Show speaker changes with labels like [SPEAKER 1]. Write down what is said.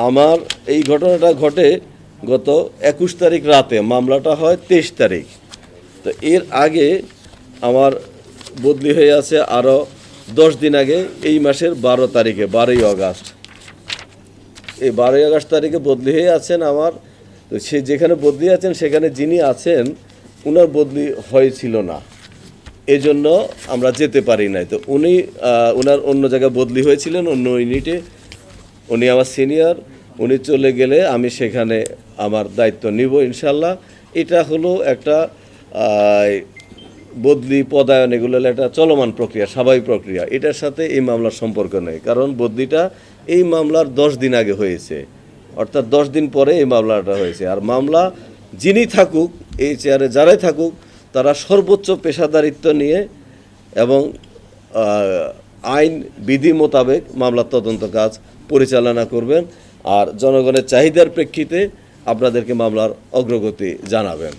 [SPEAKER 1] আমার এই ঘটনাটা ঘটে গত 21 তারিখ রাতে, মামলাটা হয় 23 তারিখ। তো এর আগে আমার বদলি হয়ে আছে আরও 10 দিন আগে, এই মাসের 12 তারিখে, 12ই আগস্ট। এই 12ই আগস্ট তারিখে বদলি হয়ে আছেন আমার। তো সে যেখানে বদলি আছেন সেখানে যিনি আছেন উনার বদলি হয়েছিল না, এজন্য আমরা যেতে পারি নাই। তো উনি ওনার অন্য জায়গায় বদলি হয়েছিলেন, অন্য ইউনিটে। উনি আমার সিনিয়র, উনি চলে গেলে আমি সেখানে আমার দায়িত্ব নিব ইনশাল্লাহ। এটা হলো একটা বদলি, পদায়ন, এগুলো হলো একটা চলমান প্রক্রিয়া, স্বাভাবিক প্রক্রিয়া। এটার সাথে এই মামলার সম্পর্ক নেই, কারণ বদলিটা এই মামলার 10 দিন আগে হয়েছে, অর্থাৎ 10 দিন পরে এই মামলাটা হয়েছে। আর মামলা যিনি থাকুক, এই চেয়ারে যারাই থাকুক, তারা সর্বোচ্চ পেশাদারিত্ব নিয়ে এবং আইন বিধি মোতাবেক মামলার তদন্ত কাজ পরিচালনা করবেন। আর জনগণের চাহিদার প্রেক্ষিতে আপনাদেরকে মামলার অগ্রগতি জানাবেন।